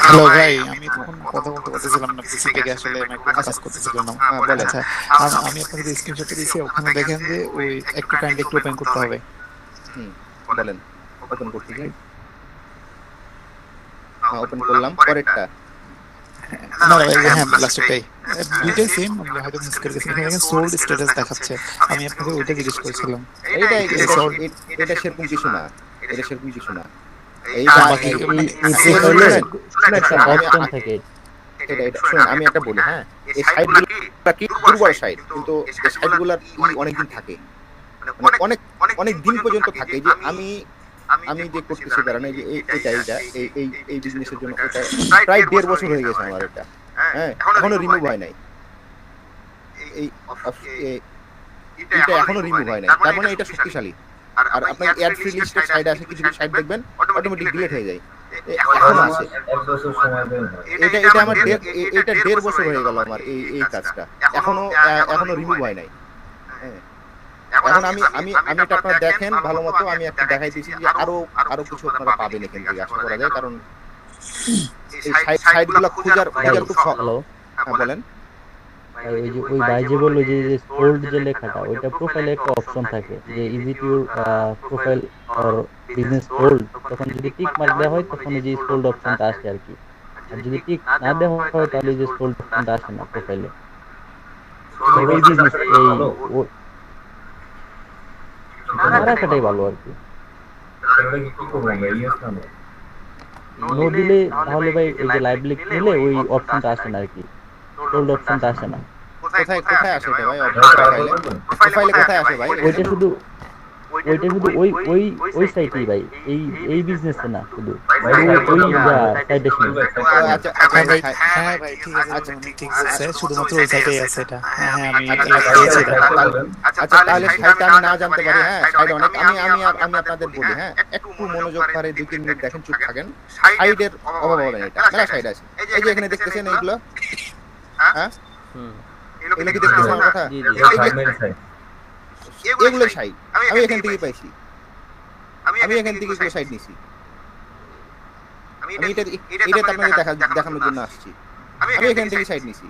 হ্যালো ভাই, আমি তখন কথা বলতেছিলাম না পিসি থেকে, আসলে মাইক্রোফোন কাজ করতেছিলাম না। বলেন। আচ্ছা আমি আপনাকে স্ক্রিনশট দিয়েছি, ওখানে দেখেন যে ওই একটু কাইন্ডলি একটু ওপেন করতে হবে। বলেন ওপেন করতে কি? হ্যাঁ ওপেন করলাম, পরেরটা না ভাই, হ্যাঁ লাস্টটাই দুইটাই সেম, আমরা হয়তো মিস করে গেছি। এখানে সোল্ড স্ট্যাটাস দেখাচ্ছে, আমি আপনাকে ওইটা জিজ্ঞেস করেছিলাম। এটা সেরকম কিছু না, এটা সেরকম কিছু না। বাকি অপশন থাকে। শুনুন আমি একটা বলি, হ্যাঁ এই সাইটগুলো কি দুর্বল সাইট, কিন্তু এই সাইটগুলোর অনেকদিন থাকে, মানে অনেক অনেক দিন পর্যন্ত থাকে। যে আমি যে করতেছি কারণ এই যে এই বিজনেসের জন্য এটা প্রায় 1.5 বছর হয়ে গেছে আমার এটা, হ্যাঁ এখনো রিমুভ হয় নাই, এটা এখনো রিমুভ হয় নাই, তার মানে এটা শক্তিশালী। আর আপনার অ্যাড ফ্রি লিস্টের সাইডে আছে, কিছু সাইট দেখবেন অটোমেটিক ডিলিট হয়ে যায়, এখনো আছে। এক বছর সময় দেন না। এটা আমার এটা 1.5 বছর হয়ে গেল আমার এই কাজটা, এখনো রিমুভ হয় নাই। হ্যাঁ এখন আমি এটা আপনারা দেখেন ভালো মতো, আমি একটা দেখাই দিয়েছি যে আরো কিছু আপনারা পাবেন এখান থেকে আশা করা যায়, কারণ এই সাইটগুলো খোঁজার খুব হ্যালো, হ্যাঁ বলেন। ওই যে ওই ভাই যে বললো যে সোল্ড যে লেখাটা, ওইটা প্রোফাইলে একটা অপশন থাকে যে is it your profile or business sold, তখন যদি টিক মার্ক দেওয়া হয় তখন এই যে সোল্ড অপশনটা আসে আর কি। আর যদি টিক না দেওয়া হয় তাহলে যে সোল্ড অপশনটা আসে না প্রোফাইলে। এই বিজনেস এই রাখাটাই ভালো আর কি। তাহলে কি করব আমরা? ইয়েস না নো? নো দিলে তাহলে ভাই এই যে লাইভ লিঙ্ক নিলে ওই অপশনটা আসে না আর কি, সোল্ড অপশনটা আসে না। কোথায় আসে এটা ভাই? প্রোফাইলে কোথায় আসে ভাই? ওইটা শুধু ওই সাইটেই ভাই, এই বিজনেসে না, শুধু ওই সাইটে শুধু। আচ্ছা ভাই, হ্যাঁ ভাই ঠিক আছে, আচ্ছা ঠিক আছে, শুধুমাত্র ওই সাইটেই আছে এটা। হ্যাঁ আমি পেয়েছি এটা। আচ্ছা তাহলে সাইটটা আমি না জানতে পারি, হ্যাঁ সাইট অনেক, আমি আপনাদের বলি, হ্যাঁ একটু মনোযোগ ধরে 2-3 মিনিট দেখেন, চুপ থাকেন। সাইডের অভাব হবে না, এটা মেলা সাইড আছে। এই যে এখানে দেখতেছেন এইগুলো, হ্যাঁ এগুলো কি দেখতেছেন আমার কথা? এগুলো সাইট আমি এখান থেকে পাইছি, আমি এখান থেকে এগুলো সাইট নিছি। আমি এটা আপনাদের দেখানোর জন্য আসছি, আমি এখান থেকে সাইট নিছি,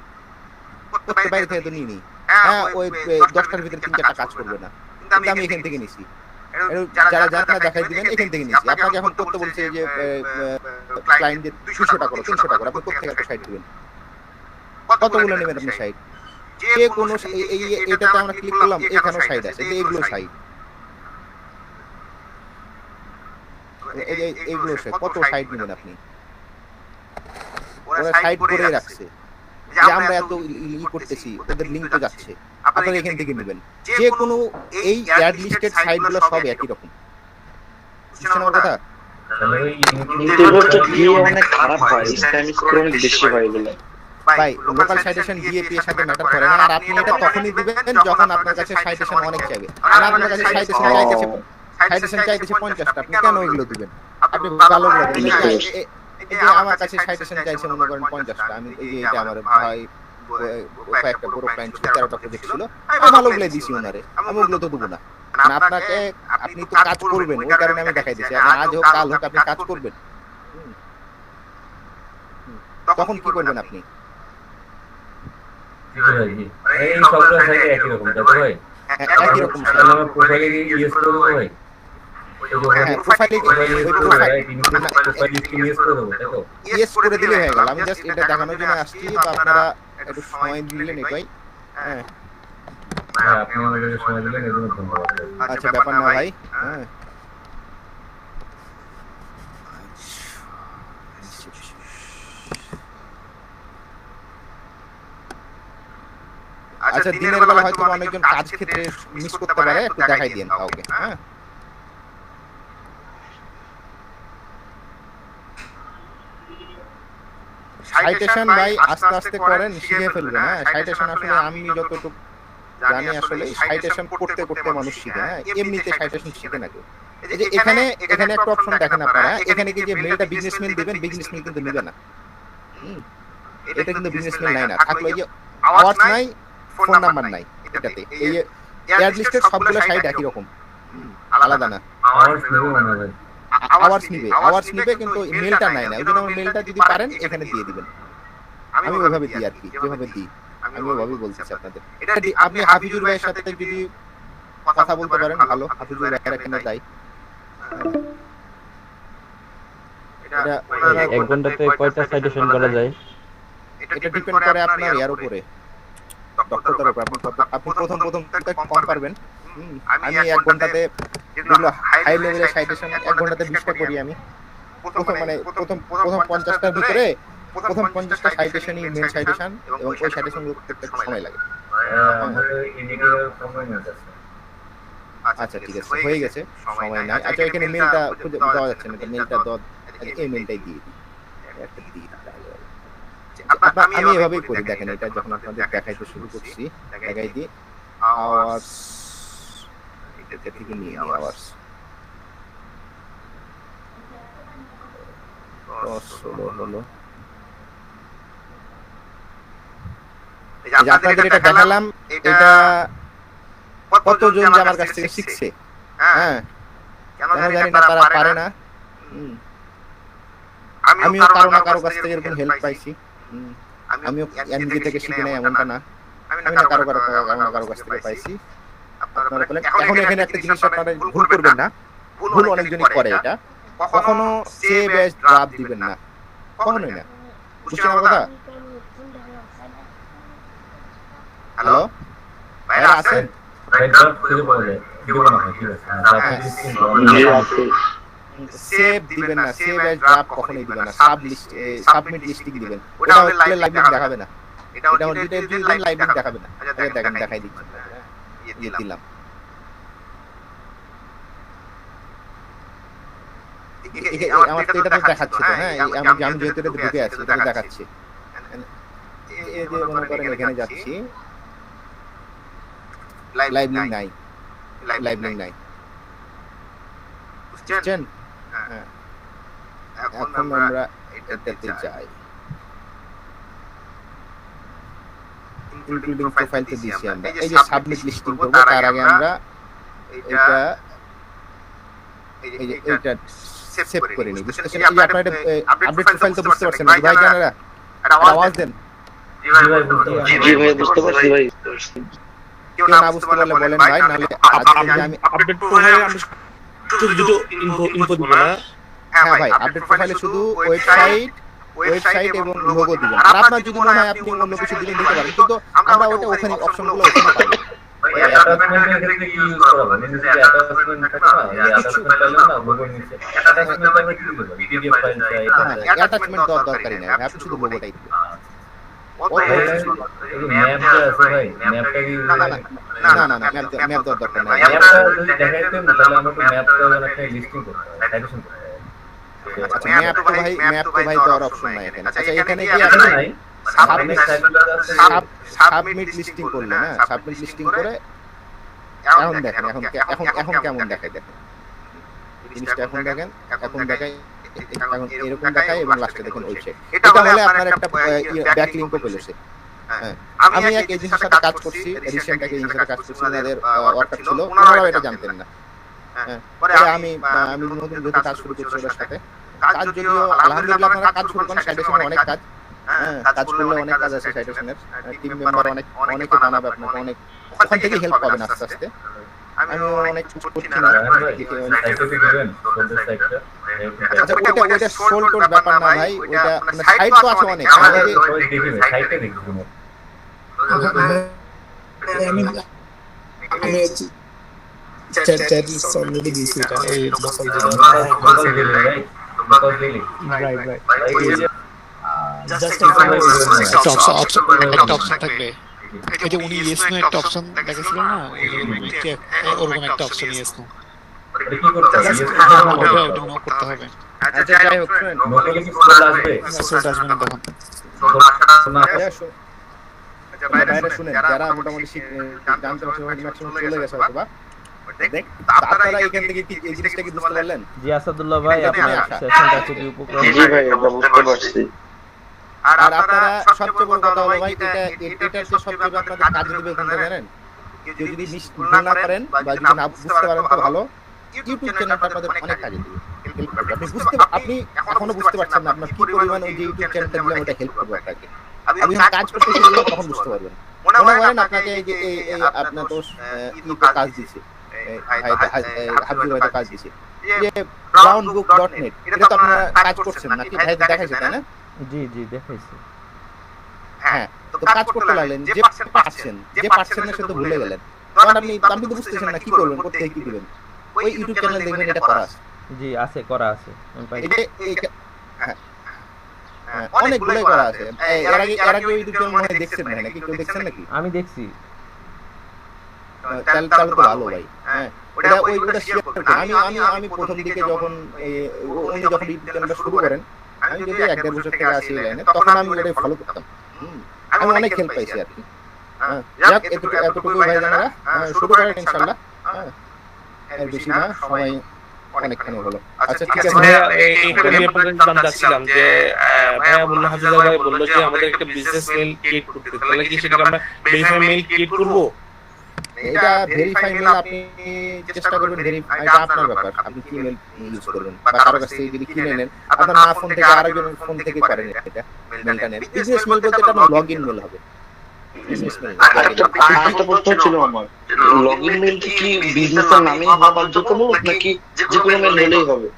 প্রত্যেক বাইরে থেকে তো নিই নি। হ্যাঁ ওই 10টার ভিতরে 3-4টা কাজ করবে না, কিন্তু আমি এখান থেকে নিছি। যারা জানেন না দেখাই দিবেন, এখান থেকে নিছি। আপনাকে এখন করতে বলছে যে ক্লায়েন্ট যে 200 টাকা করো, 300 টাকা করো, আপনি কোথা থেকে একটা সাইট দিবেন? কতগুলো নেবেন আপনি সাইট? যে কোনো এটাতে আমরা ক্লিক করলাম, এখানেও সাইট আছে, এইগুলো সাইট, এইগুলো কত সাইট নেবেন আপনি? ওরা সাইট করে রাখছে যে আমরা এত করতেছি, ওদের লিংক তো যাচ্ছে, আপনারা এখান থেকে নেবেন। যে কোনো এই অ্যাড লিস্টেড সাইটগুলো সব একই রকম, বুঝছেন আমার কথা? অনেক খারাপ হয়, ইসলামিক অনেক বেশি হয় এগুলো ভাই। লোকাল সাইটেশন ডিএপি এর সাথে ম্যাটার করে না, আর আপনি এটা তখনই দিবেন যখন আপনার কাছে সাইটেশন অনেক চাইবে। আর আপনার কাছে সাইটেশন চাইতেছে 50টা, আপনি কেন ওইগুলো দিবেন? আপনি ভালোগুলো দিবেন। এই যে আমার কাছে সাইটেশন চাইছে মনে করেন 50টা, আমি এই যে এটা আমার ভাই কয়েকটা বড় ক্লায়েন্ট ছিল, 13টা প্রজেক্ট ছিল, আমি ভালোগুলো দিছি ওনারে, আমি ওগুলো তো দেবো না। আপনাকে আপনি তো কাজ করবেন, ওই কারণে আমি দেখাই দিচ্ছি। আজ হোক কাল হোক আপনি কাজ করবেন, তখন কি করবেন আপনি? এই সবগুলো সাইট একই রকম, তাই তো ভাই? একই রকম তাহলে আমরা প্রোফাইলে ইউজ করব ভাই। ইয়েস করে দিলে হয়ে গেল। আমি জাস্ট এটা দেখানোর জন্য আসছি, তো আপনারা একটু সময় দিলেন এটাই। হ্যাঁ আপনি আমাদের সময় দিলেন, এর জন্য ধন্যবাদ। আচ্ছা ব্যাপার না ভাই। হ্যাঁ আচ্ছা দিনের বেলা হয়তো অনেকজন কাজ ক্ষেত্রে মিস করতে পারে, একটু দেখাই দিন কাউকে। হ্যাঁ সাইটেশন ভাই আস্তে আস্তে করেন, শিখে ফেলবেন। হ্যাঁ সাইটেশন আসলে আমি যতটুকু জানি আসলে সাইটেশন করতে করতে মানুষ শিখে, হ্যাঁ এমনিতে সাইটেশন শিখে না কেউ। এই যে এখানে একটা অপশন দেখেন আপনারা, এখানে কি যে মেলটা বিজনেসম্যান দিবেন, বিজনেসম্যান কিন্তু নেবে না। এটা কিন্তু বিজনেসম্যান নাই না, থাকলো এই যে আওয়ার্স নাই, ফোন নাম্বার নাই এটাতে। এই অ্যাড লিস্টেড সবগুলো সাইট একই রকম, আলাদা না। আওয়ার্স নিবে কিন্তু মেলটা নাই না। ওই জন্য আমার মেলটা যদি পারেন এখানে দিয়ে দিবেন। আমি ওইভাবে দিই আর কি, যেভাবে দিই আমি ওইভাবেই বলতেছি আপনাদের। আপনি হাফিজুর ভাইয়ের সাথে যদি কথা বলতে পারেন ভালো, হাফিজুর ভাইয়ের এখানে যাই, এটা এক ঘন্টাতে কয়টা সাইটেশন করা যায়? এটা ডিপেন্ড করে আপনার ইয়ার উপরে, দক্ষতার উপর। আপনি প্রথম কম পারবেন। আমি 1 ঘন্টাতে যেগুলো হাই লেভেলের সাইটেশন 1 ঘন্টাতে 20টা করি আমি। প্রথম 50টার ভিতরে প্রথম 50টা সাইটেশনই মেন সাইটেশন, এবং ওই সাইটেশনগুলো করতে সময় লাগে। আমাদের ইন্ডিকেটর সময় না আছে। আচ্ছা ঠিক আছে, হয়ে গেছে, সময় নাই। আচ্ছা এখানে মেলটা খুঁজে পাওয়া যাচ্ছে না, তো মেলটা এই মেলটাই দিয়ে দিই, একটা দিয়ে দিই তাহলে। আমি এভাবেই করি, দেখেন এটা যখন আপনাদের দেখাইতে শুরু করছি, দেখাই দিই আওয়ার্স, এটা থেকে নিয়ে আওয়ার্স 16 হলো। আপনাদের এটা দেখালাম, এটা কতজন যে আমার কাছ থেকে শিখছে, হ্যাঁ কেন জানি না, তারা পারে না। আমিও কারো কাছ থেকে এরকম হেল্প পাইছি। আমিও এনজি থেকে শিখি নাই এমনটা না, আমি না কারো কাছ থেকে পাইছি। আপনারা বলেন এখন এখানে একটা জিনিস আপনারা ভুল করবেন না, ভুল অনেকজনই করে এটা, কখনো সেভ অ্যাজ ড্রাফট দিবেন না, কখনোই না। বুঝছেন আমার কথা? হ্যালো ভাইরা আছেন? সেভ দিবেন না, সেভ অ্যাজ ড্রাফট কখনোই দিবেন না, সাবমিট লিস্টিং দিবেন। ওটা হলে লাইভ লিংক দেখাবে না, এটা হলে লাইভ লিংক দেখাবে না। দেখেন দেখাই দিচ্ছি, ইয়ে দিলাম। আমার তো এটা দেখাচ্ছে তো, হ্যাঁ আমি যেহেতু এটা ঢুকে আছি, এটা দেখাচ্ছে। এই যে মনে করেন এখানে যাচ্ছি, লাইভ লিংক নাই, লাইভ লিংক নাই, বুঝছেন? হ্যাঁ এখন আমরা এটাতে যাই, ইনক্লুডিং প্রোফাইলতে দিছি আমরা। এই যে সাবমিট লিস্টিং করব, তার আগে আমরা এটা এটা সেভ করে নিই। বুঝতে পারছেন? এই যে আপনারা আপডেট প্রোফাইল তো বুঝতে পারছেন ভাই জানেরা, আওয়াজ দেন। জি ভাই বুঝতে পারছি ভাই। কেউ না বুঝতে পারলে বলেন ভাই, নাহলে আমি আপডেট প্রোফাইলে আমি দুটো ইনফো দিব না। হ্যাঁ ভাই, আপডেট প্রোফাইলে শুধু ওয়েবসাইট এবং লোগো দিবেন। আর আপনার যদি মনে হয় আপনি অন্য কিছু দিতে পারেন, কিন্তু আমরা ওখানে অপশনগুলো ওখানে পাবো। ওই অ্যাটাচমেন্টের ক্ষেত্রে কি ইউজ করা হবে? নিচে অ্যাটাচমেন্ট থাকে না, এই অ্যাটাচমেন্ট লাগলে না লোগোর নিচে অ্যাটাচমেন্ট আমরা কি করব? পিডিএফ ফাইল চাই, অ্যাটাচমেন্ট দরকারই নাই, আপনি শুধু লোগোটাই দিবেন। ম্যাপ আছে ভাই, ম্যাপটা কি না ম্যাপ দরকার নাই। ম্যাপটা যদি দেখাইতেন তাহলে আমরা তো ম্যাপটা একটা লিস্টিং করতে হবে, সাইটেশন করতে হবে। আচ্ছা ম্যাপ তো ভাই দেওয়ার অপশন নাই এখানে। আচ্ছা এখানে কি আছে নাই সাবমিট লিস্টিং করলে না, সাবমিট লিস্টিং করে এখন দেখেন, এখন কেমন দেখায়, দেখেন জিনিসটা এখন দেখেন, এখন দেখায়, এখন এরকম দেখায়, এবং লাস্টে দেখুন ওয়েবসাইট। এটা হলে আপনার একটা ব্যাক লিংকও পেলেছে। হ্যাঁ আমি এক এজেন্সির সাথে কাজ করছি, রিসেন্ট এক এজেন্সির সাথে কাজ করছি, ওনাদের ওয়ার্কার ছিল, ওনারাও এটা জানতেন না। হ্যাঁ পরে আমি নতুন যেহেতু কাজ শুরু করছি ওদের সাথে, কাজ যদিও আলহামদুলিল্লাহ আপনারা কাজ শুরু করেন, সাইটেশনের অনেক কাজ, হ্যাঁ কাজ করলে অনেক কাজ আছে সাইটেশনের, টিম মেম্বার অনেকে জানাবে আপনাকে, অনেক ওখান থেকে হেল্প পাবেন আস্তে আস্তে। আমি অনেক কিছু করছি না। আচ্ছা ওইটা সোল টোর ব্যাপার না ভাই, ওইটা মানে সাইট তো আছে অনেক, সাইটে দেখি আমি চ্যাট লিস্ট অলরেডি দিয়েছি, এটা এই প্রোফাইল যেটা রাইট জাস্ট একটা অপশন থাকবে, এই যে উনি ইয়েস নো একটা অপশন দেখাচ্ছিল না, ওরকম একটা অপশন ইয়েস নো, ওটা নো করতে হবে। আচ্ছা যাই হোক, সোল্ট আসবে না তখন। বাইরে শুনেন, যারা মোটামুটি জানতে পারছেন ম্যাক্সিমাম চলে গেছে হয়তো, আপনারা এখান থেকে কি এই জিনিসটা কি বুঝতে পারলেন? জি আসাদুল্লাহ ভাই, আপনার সেশনটা খুবই উপকৃত। জি ভাই এটা বুঝতে পারছি। আর আপনারা সবচেয়ে বড় কথা হলো ভাই, এটার যে সবচেয়ে আপনাদের কাজে দিবে কোনটা জানেন? কেউ যদি ভুল না করেন বা যদি না বুঝতে পারেন তো ভালো, ইউটিউব চ্যানেলটা আপনাদের অনেক কাজে দিবে। আপনি এখনো বুঝতে পারছেন না আপনার কি পরিমাণ ওই যে ইউটিউব চ্যানেলটা দিলে ওটা হেল্প করবে আপনাকে। আপনি কাজ করতে শুরু করলে তখন বুঝতে পারবেন। মনে করেন আপনাকে এই যে আপনার তো কাজ দিছে, হাবিব ভাই কাজ দিছে, যে brownbook.net এটা তো আপনারা কাজ করছেন নাকি ভাই দেখাইছে তাই না? জি জি দেখাইছি। হ্যাঁ, তো কাজ করতে লাগলেন যে পারছেন না সে তো ভুলে গেলেন। তখন আপনি তো বুঝতেছেন না কি করবেন, কোথায় কি দিবেন। ওই ইউটিউব চ্যানেল দেখবেন এটা করা আছে। জি আছে, করা আছে, আমি পাইছি। অনেকগুলোই করা আছে। এর আগে ইউটিউব চ্যানেল মনে হয় দেখছেন না নাকি? কেউ দেখছেন নাকি? আমি দেখছি। তাহলে তো ভালো ভাই। হ্যাঁ, ওইটা শেয়ার করুন। আমি প্রথম দিকে যখন উনি যখন ইউটিউব চ্যানেলটা শুরু করেন, আমি যদি 1-1.5 বছর থেকে আসি লাইনে, তখন আমি ওটাই ফলো করতাম। আমি অনেক হেল্প পাইছি আর কি। যাক, এতটুকু ভাই জানারা শুরু করেন ইনশাআল্লাহ। এর বেশি না, সময় অনেকখানি হলো। আচ্ছা ঠিক আছে ভাইয়া, এইটা নিয়ে আপনাদের জানতে চাচ্ছিলাম যে ভাইয়া বললো, হাফিজা ভাই বললো যে আমাদের একটা বিজনেস মেইল ক্রিয়েট করতে, তাহলে কি সেটাকে আমরা ভেরিফাই মেইল ক্রিয়েট করবো? এটা ভেরিফাই মেল আপনি চেষ্টা করবেন, ভেরিফাই এটা আপনার ব্যাপার, আপনি কি মেল ইউজ করবেন বা কারো কাছ থেকে যদি কিনে নেন, আপনার না ফোন থেকে আরেকজনের ফোন থেকে করেন এটা মেলটা নেন। বিজনেস মেল বলতে এটা আপনার লগইন মেল হবে। বিজনেস মেল একটা প্রশ্ন ছিল আমার, লগইন মেল কি বিজনেসের নামে হওয়া বাধ্যতামূলক নাকি যে কোনো মেল হলেই হবে?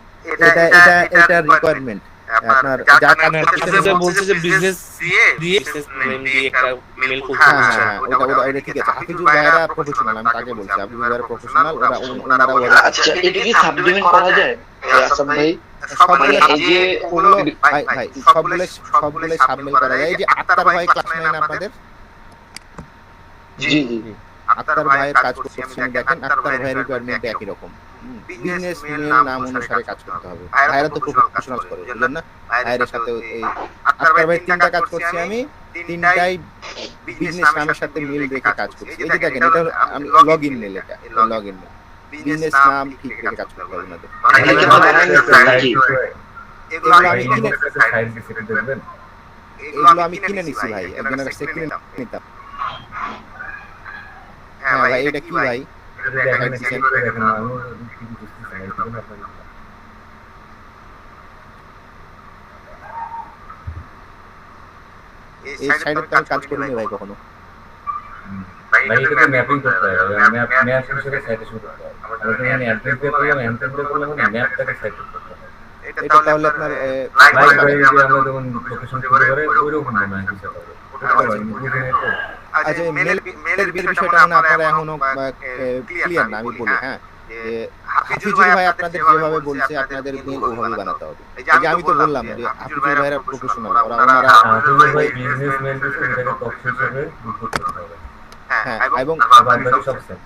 এটা রিকোয়ারমেন্ট। আপনার যা কাজ করতেছেন বলছে যে বিজনেস দিয়ে বিজনেস নেম দিয়ে একটা মেইল করতে হচ্ছে। ওটা ঠিক আছে। হাফিজুল ভাইরা প্রফেশনাল, আমি তাকে বলছি হাফিজুল ভাইরা প্রফেশনাল, ওনারা আচ্ছা, এটা কি সাবডিভিশন করা যায় আসাদ ভাই? মানে এই যে ভাই সবগুলো সাবমিট করা যায়। এই যে আক্তার ভাই ক্লাস 9 আপনাদের, জি জি আক্তার ভাইয়ের কাজ করছি আমি, দেখেন আক্তার ভাইয়ের রিকোয়ারমেন্ট একই রকম। বিজনেস মেল নাম অনুসারে কাজ করতে হবে। ভাইরা তো প্রফেশনাল করে, বুঝলেন না? ভাইয়ের সাথে এই আক্তার ভাই 3টা কাজ করছি আমি, 3টাই বিজনেস নামের সাথে মিল রেখে কাজ করছি। এই যে দেখেন, এটা আমি লগইন মেল, এটা লগইন মেল, বিজনেস নাম ঠিক রেখে কাজ করতে হবে আপনাদের। এগুলো আমি কিনে নিছি ভাই, একজনের কাছ থেকে কিনে নিতাম। হ্যাঁ ভাই, এটা কি ভাই? এই সাইডে তো আমি কাজ করিনি ভাই কখনো। ভাই এটাকে ম্যাপিং করতে হবে, ম্যাপ হিসেবে সাইটে শুরু করতে হবে। আমরা যখন এন্ট্রি করলাম, এন্ট্রি করলাম ম্যাপটাকে সাইট করতে হবে। এটা তাহলে আপনার লাইক ভাই যে আমরা যখন লোকেশন করে ওইরকম না হিসাব হবে। আচ্ছা, মেলের বিষয়টা মানে আপনারা এখনো ক্লিয়ার না, আমি বলি। হ্যাঁ, হাফিজুল ভাই আপনাদের যেভাবে বলছে আপনাদের মেল ওভাবে বানাতে হবে। এই যে আমি তো বললাম যে হাফিজুল ভাইরা প্রফেশনাল, ওনারা হাফিজুল ভাই বিজনেস মেল দিতে এটাকে টপ হিসেবে ইনপুট করতে হবে। হ্যাঁ, এবং বাদ বাকি সব সেম।